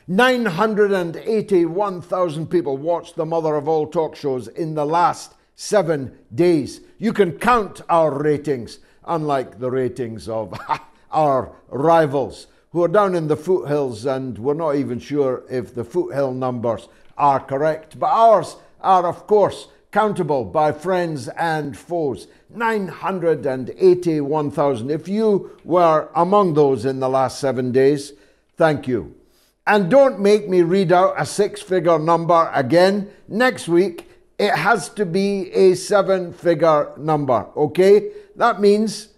981,000 people watched the mother of all talk shows in the last 7 days. You can count our ratings, unlike the ratings of our rivals who are down in the foothills, and we're not even sure if the foothill numbers are correct. But ours are, of course, countable by friends and foes. 981,000. If you were among those in the last 7 days, thank you. And don't make me read out a 6-figure number again. Next week, it has to be a 7-figure number, okay? That means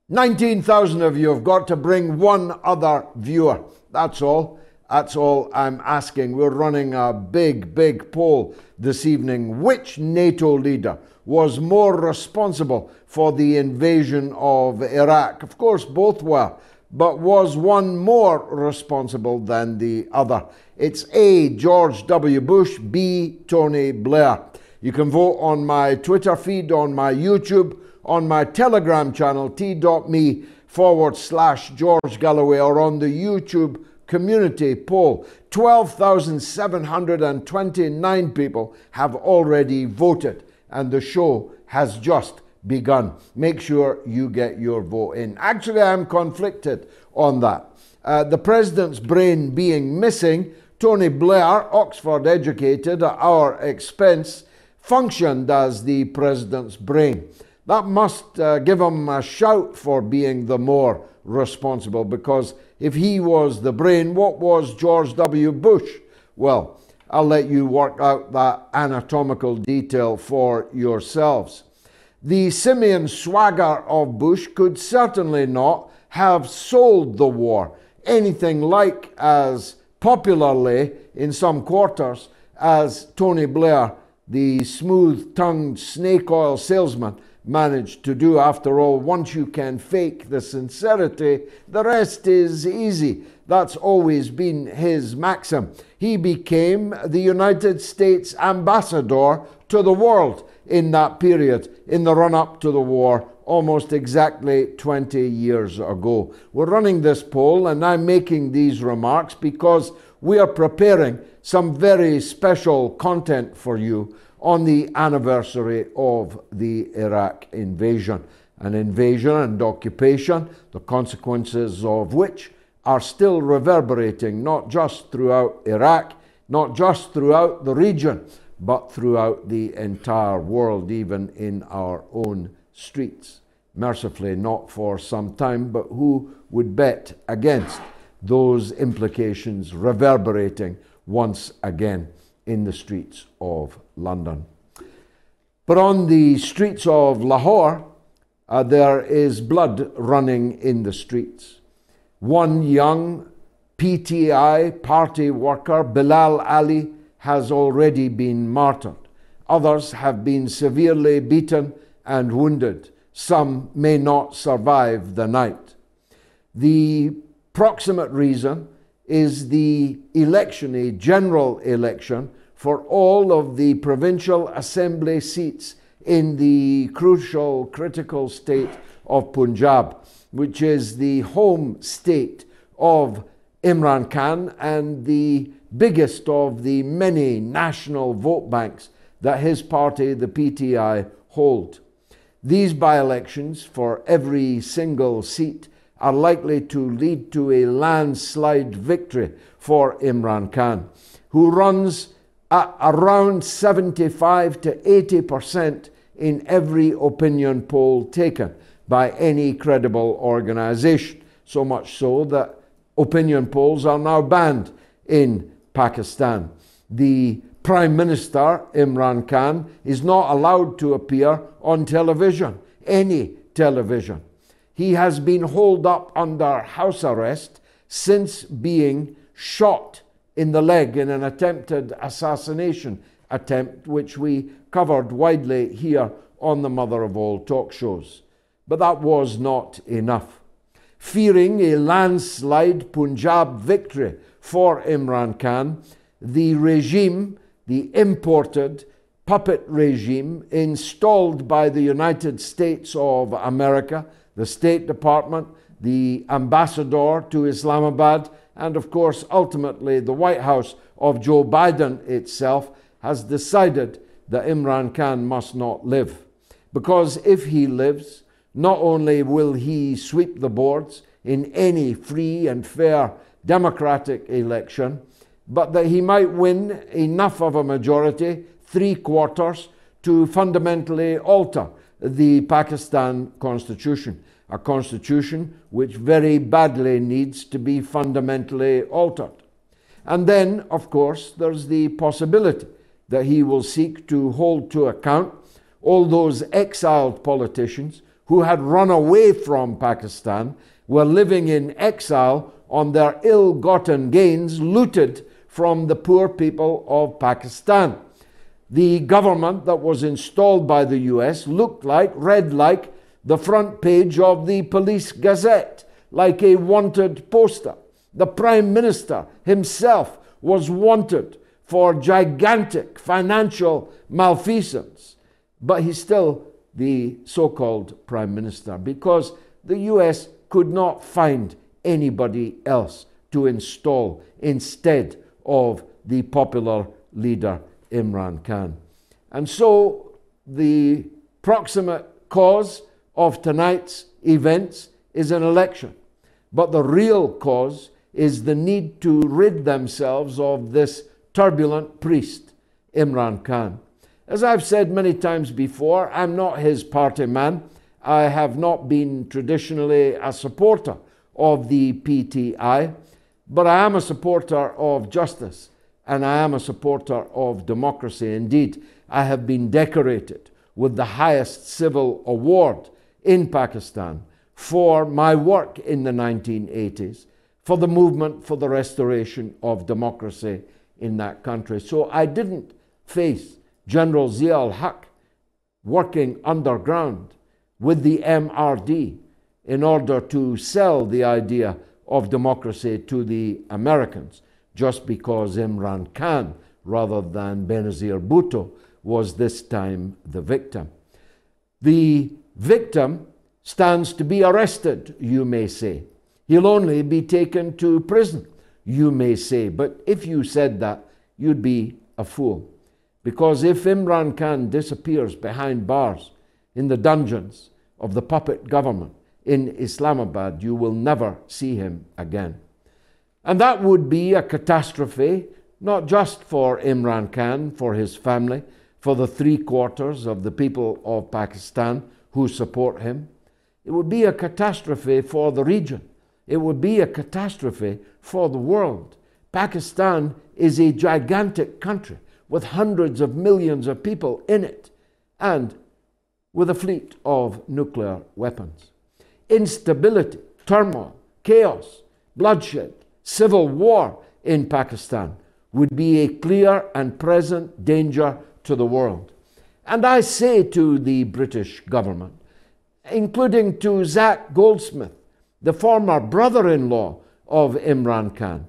19,000 of you have got to bring one other viewer. That's all. That's all I'm asking. We're running a big poll this evening. Which NATO leader was more responsible for the invasion of Iraq? Of course, both were. But was one more responsible than the other? It's A, George W. Bush, B, Tony Blair. You can vote on my Twitter feed, on my YouTube, on my Telegram channel, t.me/George Galloway, or on the YouTube community poll. 12,729 people have already voted, and the show has just begun. Make sure you get your vote in. Actually, I'm conflicted on that. The president's brain being missing, Tony Blair, Oxford educated at our expense, functioned as the president's brain. That must give him a shout for being the more responsible, because if he was the brain, what was George W. Bush? Well, I'll let you work out that anatomical detail for yourselves. The simian swagger of Bush could certainly not have sold the war anything like as popularly in some quarters as Tony Blair, the smooth-tongued snake oil salesman, managed to do. After all, once you can fake the sincerity, the rest is easy. That's always been his maxim. He became the United States ambassador to the world in that period, in the run-up to the war, almost exactly 20 years ago. We're running this poll, and I'm making these remarks because we are preparing some very special content for you on the anniversary of the Iraq invasion. An invasion and occupation, the consequences of which are still reverberating not just throughout Iraq, not just throughout the region, but throughout the entire world, even in our own streets. Mercifully, not for some time, but who would bet against those implications reverberating once again in the streets of London? But on the streets of Lahore, there is blood running in the streets. One young PTI party worker, Bilal Ali, has already been martyred. Others have been severely beaten and wounded. Some may not survive the night. The proximate reason is the election, a general election, for all of the provincial assembly seats in the crucial, critical state of Punjab, which is the home state of Imran Khan and the biggest of the many national vote banks that his party, the PTI, hold. These by-elections for every single seat are likely to lead to a landslide victory for Imran Khan, who runs at around 75 to 80% in every opinion poll taken by any credible organization. So much so that opinion polls are now banned in Pakistan. The Prime Minister, Imran Khan, is not allowed to appear on television, any television. He has been holed up under house arrest since being shot in the leg in an attempted assassination attempt, which we covered widely here on the mother of all talk shows. But that was not enough. Fearing a landslide Punjab victory for Imran Khan, the regime, the imported puppet regime installed by the United States of America, the State Department, the ambassador to Islamabad, and of course ultimately the White House of Joe Biden itself has decided that Imran Khan must not live. Because if he lives, not only will he sweep the boards in any free and fair democratic election, but that he might win enough of a majority, 3/4, to fundamentally alter the Pakistan constitution, a constitution which very badly needs to be fundamentally altered. And then, of course, there's the possibility that he will seek to hold to account all those exiled politicians who had run away from Pakistan, were living in exile on their ill-gotten gains looted from the poor people of Pakistan. The government that was installed by the US read like the front page of the Police Gazette, like a wanted poster. The Prime Minister himself was wanted for gigantic financial malfeasance, but he's still the so-called Prime Minister because the US could not find anybody else to install instead of the popular leader Imran Khan. And so the proximate cause of tonight's events is an election, but the real cause is the need to rid themselves of this turbulent priest, Imran Khan. As I've said many times before, I'm not his party man. I have not been traditionally a supporter of the PTI, but I am a supporter of justice and I am a supporter of democracy. Indeed, I have been decorated with the highest civil award in Pakistan for my work in the 1980s, for the movement for the restoration of democracy in that country. So I didn't face General Zia-ul-Haq working underground with the MRD in order to sell the idea of democracy to the Americans, just because Imran Khan, rather than Benazir Bhutto, was this time the victim. The victim stands to be arrested, you may say. He'll only be taken to prison, you may say. But if you said that, you'd be a fool. Because if Imran Khan disappears behind bars in the dungeons of the puppet government in Islamabad, you will never see him again. And that would be a catastrophe, not just for Imran Khan, for his family, for the 3/4 of the people of Pakistan who support him. It would be a catastrophe for the region. It would be a catastrophe for the world. Pakistan is a gigantic country with hundreds of millions of people in it and with a fleet of nuclear weapons. Instability, turmoil, chaos, bloodshed, civil war in Pakistan would be a clear and present danger to the world. And I say to the British government, including to Zach Goldsmith, the former brother-in-law of Imran Khan,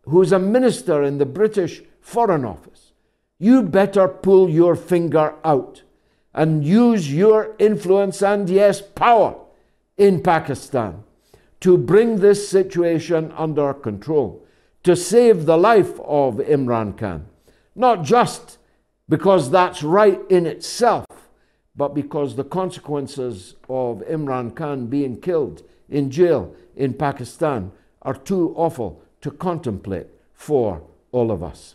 who's a minister in the British Foreign Office, you better pull your finger out and use your influence and, yes, power in Pakistan to bring this situation under control, to save the life of Imran Khan, not just because that's right in itself, but because the consequences of Imran Khan being killed in jail in Pakistan are too awful to contemplate for all of us.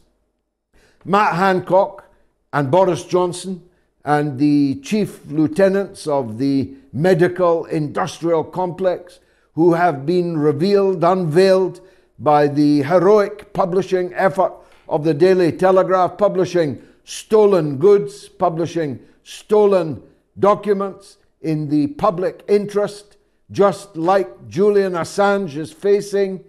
Matt Hancock and Boris Johnson and the chief lieutenants of the medical industrial complex who have been unveiled by the heroic publishing effort of the Daily Telegraph, publishing stolen goods, publishing stolen documents in the public interest, just like Julian Assange is facing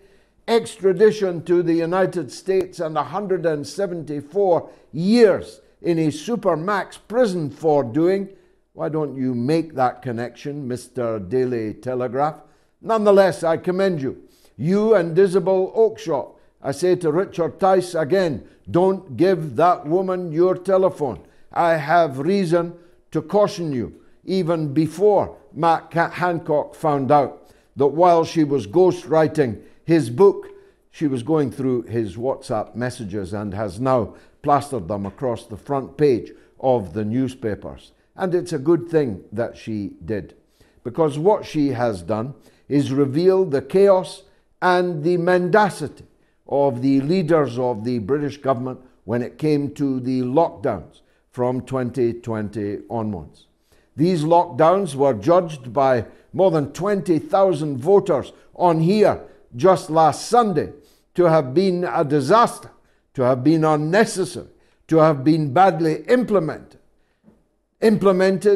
extradition to the United States and 174 years in a supermax prison for doing. Why don't you make that connection, Mr. Daily Telegraph? Nonetheless, I commend you. You and Isabel Oakeshott. I say to Richard Tice again, don't give that woman your telephone. I have reason to caution you, even before Matt Hancock found out that while she was ghostwriting his book, She was going through his WhatsApp messages and has now plastered them across the front page of the newspapers. And it's a good thing that she did, because what she has done is reveal the chaos and the mendacity of the leaders of the British government when it came to the lockdowns from 2020 onwards. These lockdowns were judged by more than 20,000 voters on here just last Sunday to have been a disaster, to have been unnecessary, to have been badly implemented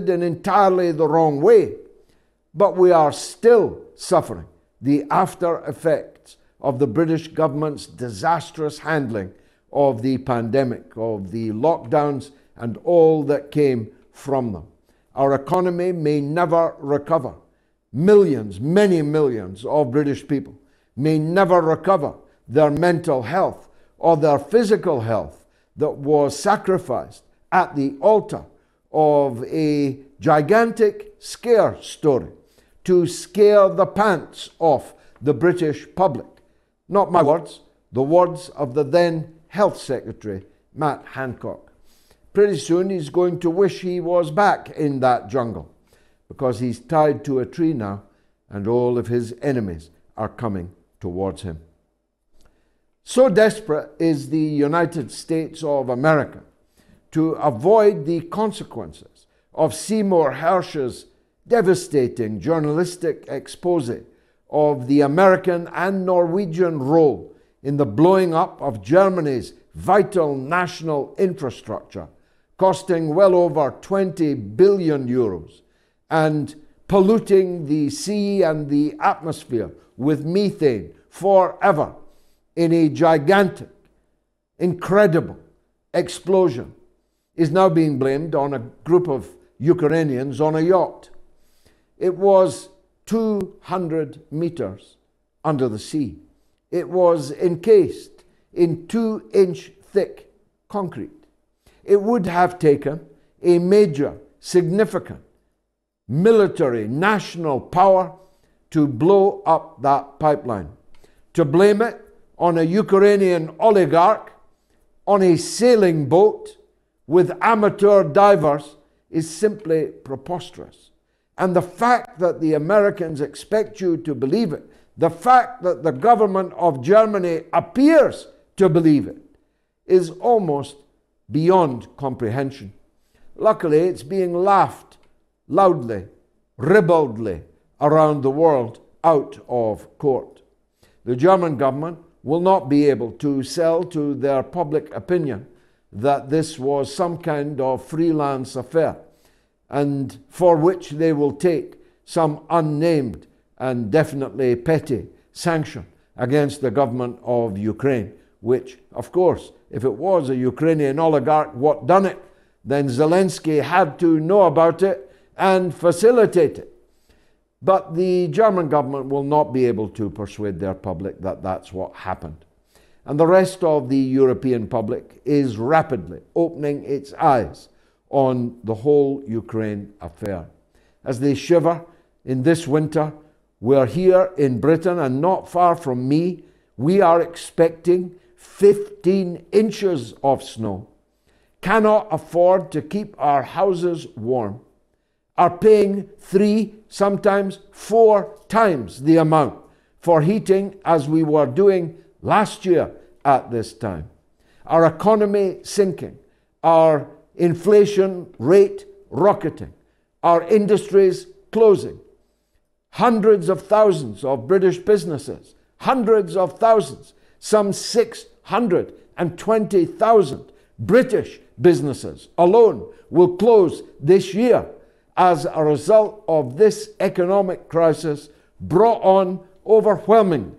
in entirely the wrong way. But we are still suffering the after effects of the British government's disastrous handling of the pandemic, of the lockdowns and all that came from them. Our economy may never recover. Millions, many millions of British people may never recover their mental health or their physical health that was sacrificed at the altar of a gigantic scare story to scare the pants off the British public. Not my words, the words of the then Health Secretary, Matt Hancock. Pretty soon he's going to wish he was back in that jungle, because he's tied to a tree now and all of his enemies are coming towards him. So desperate is the United States of America to avoid the consequences of Seymour Hersh's devastating journalistic expose of the American and Norwegian role in the blowing up of Germany's vital national infrastructure, costing well over 20 billion euros and polluting the sea and the atmosphere with methane forever in a gigantic, incredible explosion, is now being blamed on a group of Ukrainians on a yacht. It was 200 meters under the sea. It was encased in 2-inch thick concrete. It would have taken a major, significant military national power to blow up that pipeline. To blame it on a Ukrainian oligarch on a sailing boat with amateur divers is simply preposterous. And the fact that the Americans expect you to believe it, the fact that the government of Germany appears to believe it, is almost beyond comprehension. Luckily, it's being laughed loudly, ribaldly around the world out of court. The German government will not be able to sell to their public opinion that this was some kind of freelance affair, and for which they will take some unnamed and definitely petty sanction against the government of Ukraine, which, of course, if it was a Ukrainian oligarch what done it, then Zelensky had to know about it and facilitate it. But the German government will not be able to persuade their public that that's what happened. And the rest of the European public is rapidly opening its eyes on the whole Ukraine affair. As they shiver in this winter, we're here in Britain, and not far from me, we are expecting 15 inches of snow, cannot afford to keep our houses warm, are paying 3, sometimes 4 times the amount for heating as we were doing last year at this time. Our economy sinking, our inflation rate rocketing, our industries closing. Hundreds of thousands of British businesses, hundreds of thousands, some 620,000 British businesses alone will close this year as a result of this economic crisis brought on overwhelmingly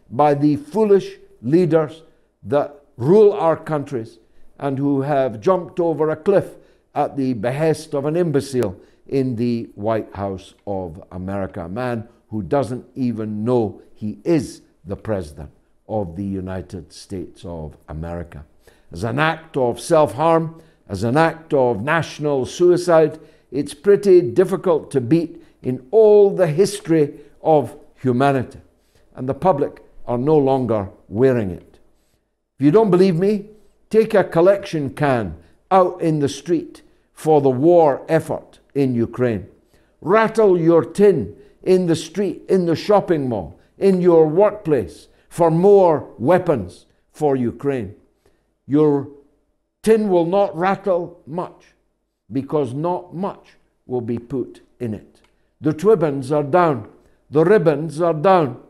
by the foolish leaders that rule our countries and who have jumped over a cliff at the behest of an imbecile in the White House of America, a man who doesn't even know he is the President of the United States of America. As an act of self-harm, as an act of national suicide, it's pretty difficult to beat in all the history of humanity. And the public are no longer wearing it. If you don't believe me, take a collection can out in the street for the war effort in Ukraine. Rattle your tin in the street, in the shopping mall, in your workplace for more weapons for Ukraine. Your tin will not rattle much because not much will be put in it. The ribbons are down. The ribbons are down.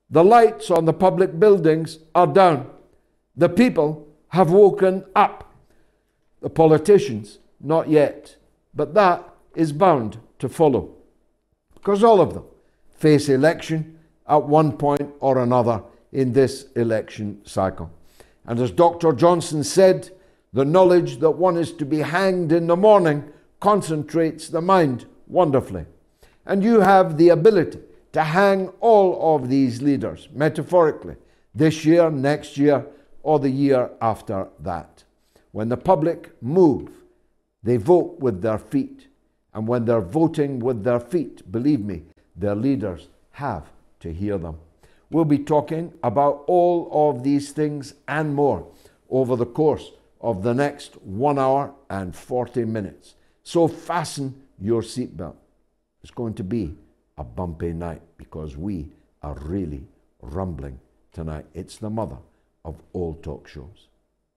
The lights on the public buildings are down. The people have woken up. The politicians, not yet. But that is bound to follow, because all of them face election at one point or another in this election cycle. And as Dr. Johnson said, the knowledge that one is to be hanged in the morning concentrates the mind wonderfully. And you have the ability to hang all of these leaders, metaphorically, this year, next year, or the year after that. When the public move, they vote with their feet. And when they're voting with their feet, believe me, their leaders have to hear them. We'll be talking about all of these things and more over the course of the next 1 hour and 40 minutes. So fasten your seatbelt. It's going to be a bumpy night because we are really rumbling tonight. It's the mother of all talk shows.